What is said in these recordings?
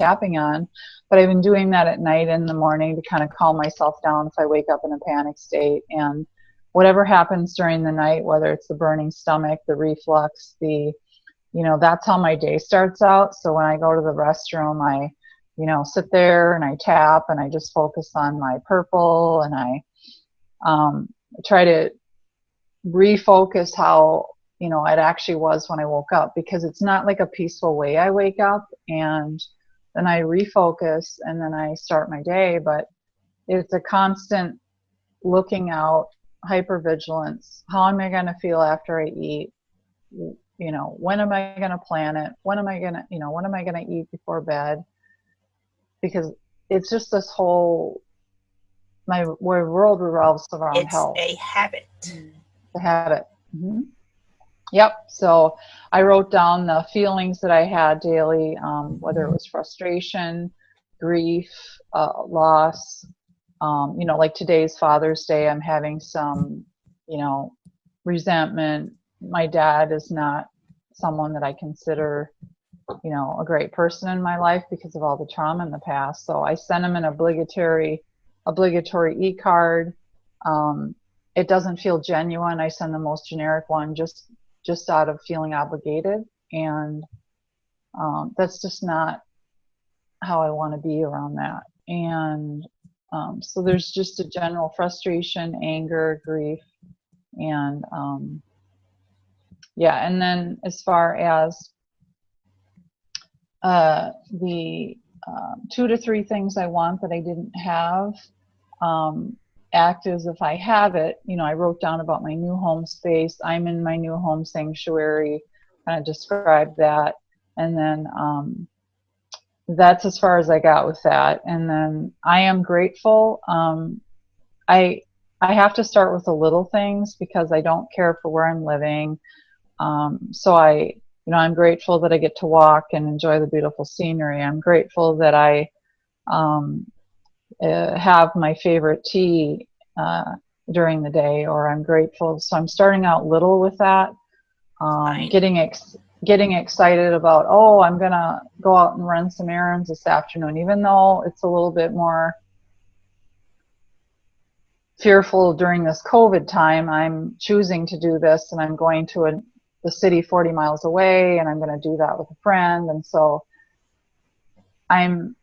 tapping on. But I've been doing that at night and in the morning to kind of calm myself down if I wake up in a panic state. And whatever happens during the night, whether it's the burning stomach, the reflux, that's how my day starts out. So when I go to the restroom, I sit there and I tap and I just focus on my purple, and I try to refocus how, it actually was when I woke up, because it's not like a peaceful way I wake up and then I refocus and then I start my day, but it's a constant looking out, hypervigilance. How am I going to feel after I eat? When am I going to plan it? When am I going to eat before bed? Because it's just this whole, my world revolves around health. It's a habit. The habit. Mm-hmm. Yep. So I wrote down the feelings that I had daily, whether it was frustration, grief, loss. Like today's Father's Day, I'm having some, resentment. My dad is not someone that I consider, a great person in my life because of all the trauma in the past. So I sent him an obligatory e-card. It doesn't feel genuine. I send the most generic one just out of feeling obligated. And that's just not how I want to be around that. And so there's just a general frustration, anger, grief, and and then as far as the 2 to 3 things I want that I didn't have, act as if I have it. I wrote down about my new home space. I'm in my new home sanctuary, kind of described that. And then that's as far as I got with that. And then I am grateful. I have to start with the little things because I don't care for where I'm living. So I'm grateful that I get to walk and enjoy the beautiful scenery. I'm grateful that I have my favorite tea during the day, or I'm grateful. So I'm starting out little with that. Getting excited about, I'm going to go out and run some errands this afternoon, even though it's a little bit more fearful during this COVID time. I'm choosing to do this, and I'm going to the city 40 miles away, and I'm going to do that with a friend. And so I'm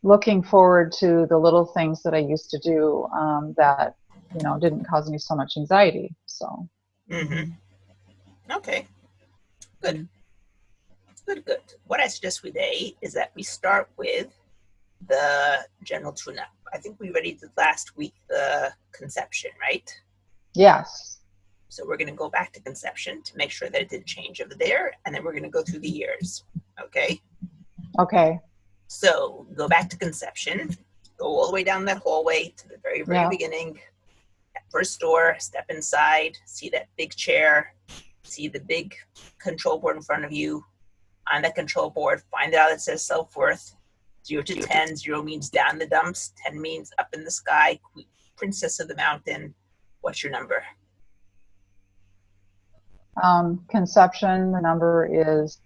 looking forward to the little things that I used to do that, didn't cause me so much anxiety. So. Mm-hmm. Okay. Good. Good. What I suggest today is that we start with the general tune-up. I think we already did last week the conception, right? Yes. So we're going to go back to conception to make sure that it didn't change over there, and then we're going to go through the years. Okay? Okay. So go back to conception, go all the way down that hallway to the very, very beginning. That first door, step inside, see that big chair, see the big control board in front of you. On that control board, find out it says self-worth. 0 to 10, 0 means down the dumps, 10 means up in the sky, princess of the mountain. What's your number? Conception, the number is,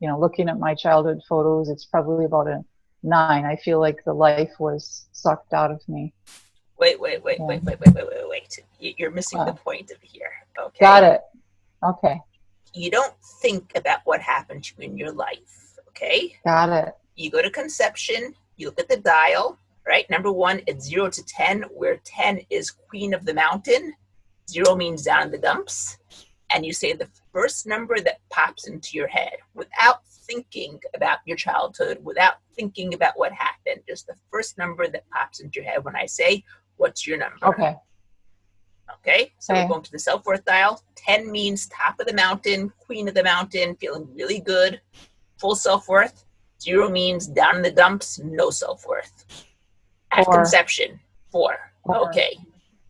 looking at my childhood photos, it's probably about a 9. I feel like the life was sucked out of me. Wait. You're missing the point of here. Okay. Got it. Okay. You don't think about what happened to you in your life. Okay. Got it. You go to conception, you look at the dial, right? Number 1, it's 0 to 10, where 10 is queen of the mountain. 0 means down in the dumps. And you say the first number that pops into your head without thinking about your childhood, without thinking about what happened, just the first number that pops into your head when I say, what's your number? Okay. Okay, so we're going to the self-worth dial. 10 means top of the mountain, queen of the mountain, feeling really good, full self-worth. 0 means down in the dumps, no self-worth. At conception, 4. Okay.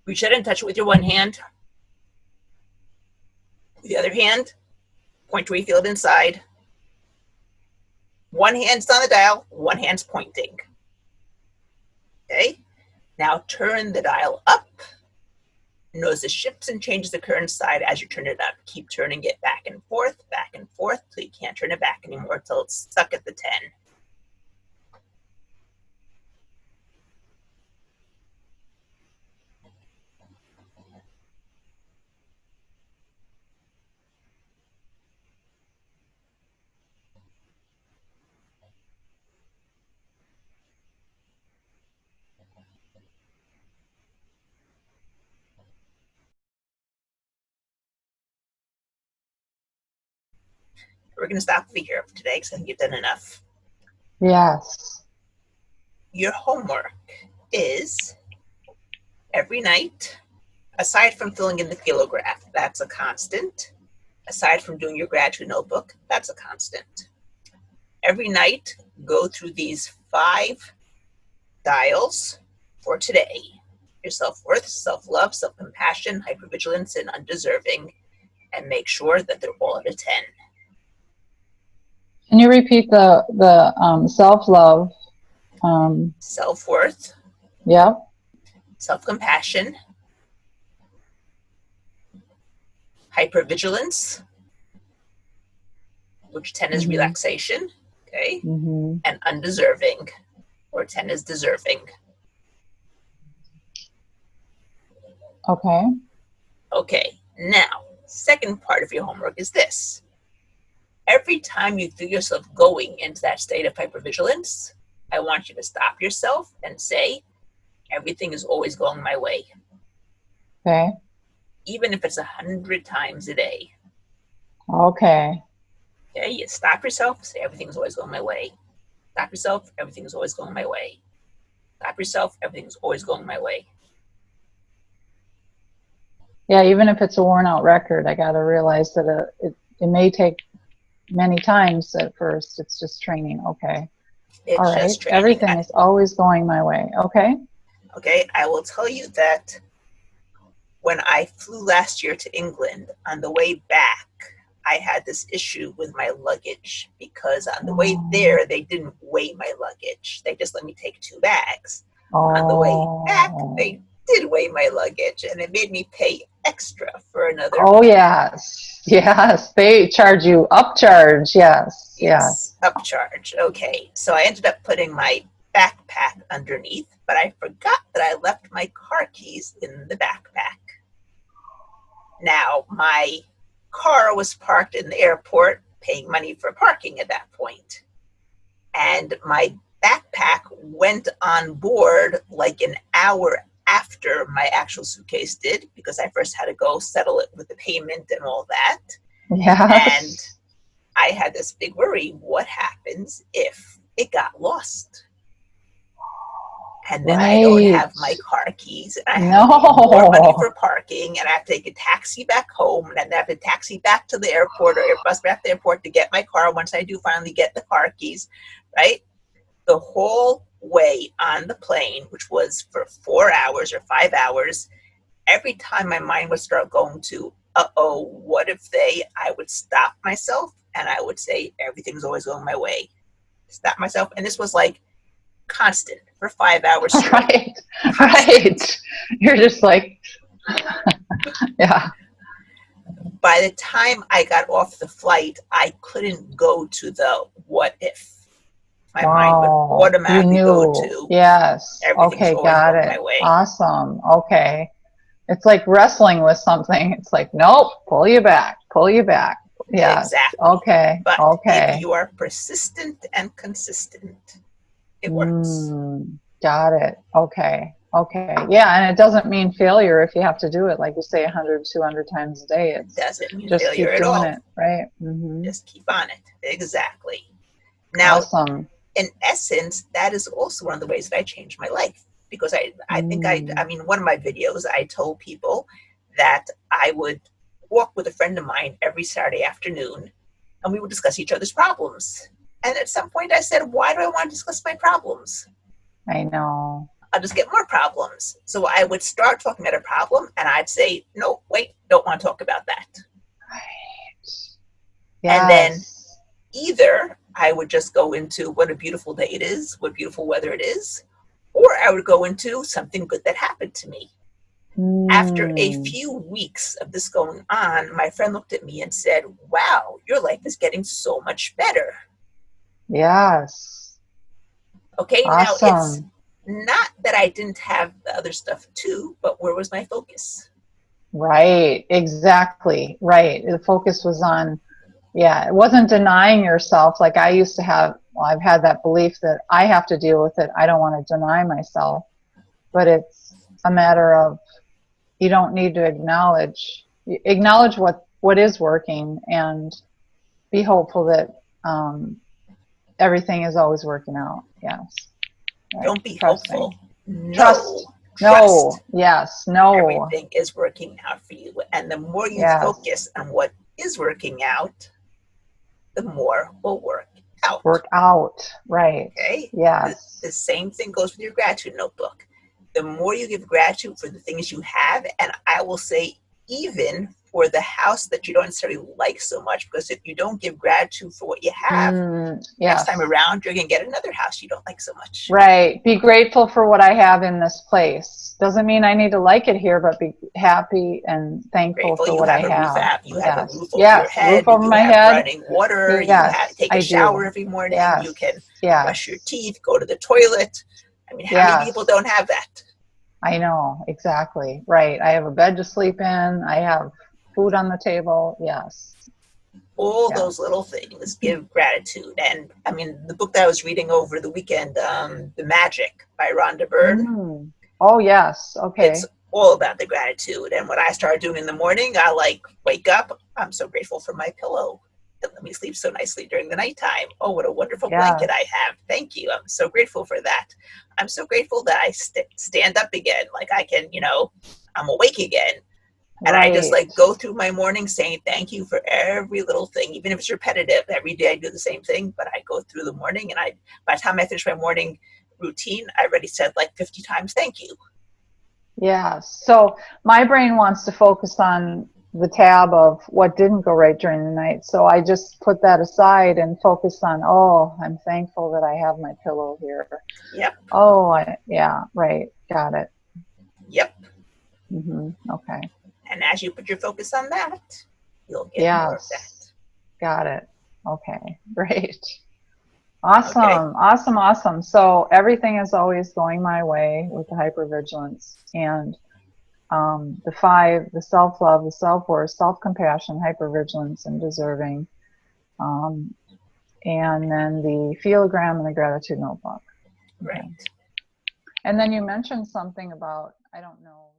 Reach out and touch it with your one hand. The other hand, point where you feel it inside. One hand's on the dial, one hand's pointing. Okay? Now turn the dial up. Notice it shifts and changes the current side as you turn it up. Keep turning it back and forth, till you can't turn it back anymore, till it's stuck at the 10. we're going to stop over here for today because I think you've done enough. Yes. Your homework is every night, aside from filling in the kilograph, that's a constant. Aside from doing your gratitude notebook, that's a constant. Every night, go through these 5 dials for today. Your self-worth, self-love, self-compassion, hypervigilance, and undeserving, and make sure that they're all at a 10. Can you repeat the self-love? Self-worth. Yep. Self-compassion. Hypervigilance, which 10 is relaxation, okay? And undeserving, where 10 is deserving. Okay. Okay, now, second part of your homework is this. Every time you feel yourself going into that state of hypervigilance, I want you to stop yourself and say, everything is always going my way. Okay. Even if it's 100 times a day. Okay. Okay, you stop yourself, say, everything is always going my way. Stop yourself, everything is always going my way. Stop yourself, everything is always going my way. Yeah, even if it's a worn out record, I got to realize that it may take many times at first. It's just training. Okay. It's all right. Just training. Everything is always going my way. Okay. Okay, I will tell you that when I flew last year to England, on the way back, I had this issue with my luggage because on the way there, they didn't weigh my luggage. They just let me take 2 bags. On the way back, they did weigh my luggage, and it made me pay extra for another. Oh, yes. Yes. They charge you upcharge. Yes. Yes. Upcharge. Okay. So I ended up putting my backpack underneath, but I forgot that I left my car keys in the backpack. Now, my car was parked in the airport, paying money for parking at that point. And my backpack went on board like an hour after my actual suitcase did, because I first had to go settle it with the payment and all that. Yes. And I had this big worry, what happens if it got lost? And then I don't have my car keys, and I have to pay more money for parking, and I have to take a taxi back home, and then I have to taxi back to the airport or bus back to the airport to get my car once I do finally get the car keys, right? The whole way on the plane, which was for 4 hours or 5 hours, every time my mind would start going to, what if I would stop myself, and I would say, everything's always going my way. Stop myself, and this was like constant for 5 hours straight. Right. You're just like, yeah. By the time I got off the flight, I couldn't go to the what if. My mind would automatically go to, yes. Everything's always got going it. my way. Awesome. Okay. It's like wrestling with something. It's like, nope, pull you back. Yes. Exactly. Okay. But if you are persistent and consistent, it works. Got it. Okay. Yeah, and it doesn't mean failure if you have to do it, like you say, 100, 200 times a day. It doesn't mean just failure keep at all. It, right? Just keep on it. Exactly. Now, awesome. In essence, that is also one of the ways that I changed my life. Because I think one of my videos, I told people that I would walk with a friend of mine every Saturday afternoon, and we would discuss each other's problems. And at some point I said, why do I want to discuss my problems? I know. I'll just get more problems. So I would start talking about a problem, and I'd say, no, wait, don't want to talk about that. Right. Yes. And then either I would just go into what a beautiful day it is, what beautiful weather it is, or I would go into something good that happened to me. After a few weeks of this going on, my friend looked at me and said, wow, your life is getting so much better. Yes. Okay, awesome. Now it's not that I didn't have the other stuff too, but where was my focus? Right, exactly. Right. The focus was on, it wasn't denying yourself. Like I used to have, I've had that belief that I have to deal with it. I don't want to deny myself. But it's a matter of, you don't need to acknowledge what is working, and be hopeful that everything is always working out. Yes. Right. Don't be Trusting. hopeful. No. Trust. Trust. No. Yes. No. Everything is working out for you. And the more you Yes. focus on what is working out, the more will work out. Work out. Right. Okay? Yes. The same thing goes with your gratitude notebook. The more you give gratitude for the things you have, and I will say even for the house that you don't necessarily like so much, because if you don't give gratitude for what you have, yes. next time around you're going to get another house you don't like so much. Right. Be grateful for what I have in this place. Doesn't mean I need to like it here, but be happy and thankful Grateful for you what I have a roof have. you have a roof over your Yes. head, Roof over you my have head. running water, you Yes. take a shower every morning, Yes. you can Yes. brush your teeth, go to the toilet. I mean, how many people don't have that? I know, exactly. Right. I have a bed to sleep in. I have food on the table. Yes. All those little things give gratitude. And I mean, the book that I was reading over the weekend, The Magic by Rhonda Byrne. Oh, yes. Okay. It's all about the gratitude. And what I started doing in the morning, I wake up. I'm so grateful for my pillow that let me sleep so nicely during the nighttime. Oh, what a wonderful blanket I have. Thank you. I'm so grateful for that. I'm so grateful that I stand up again. Like I can, I'm awake again. And I just go through my morning saying thank you for every little thing, even if it's repetitive. Every day I do the same thing, but I go through the morning and by the time I finish my morning routine, I already said like 50 times thank you. Yes. So my brain wants to focus on the tab of what didn't go right during the night. So I just put that aside and focus on, oh, I'm thankful that I have my pillow here. Yep. Oh, yeah, right. Got it. Yep. Okay. And as you put your focus on that, you'll get more of that. Got it. Okay. Great. Awesome. Awesome. So everything is always going my way with the hypervigilance and the 5, the self-love, the self-worth, self-compassion, hypervigilance, and deserving. And then the feelogram and the gratitude notebook. Right. And then you mentioned something about, I don't know.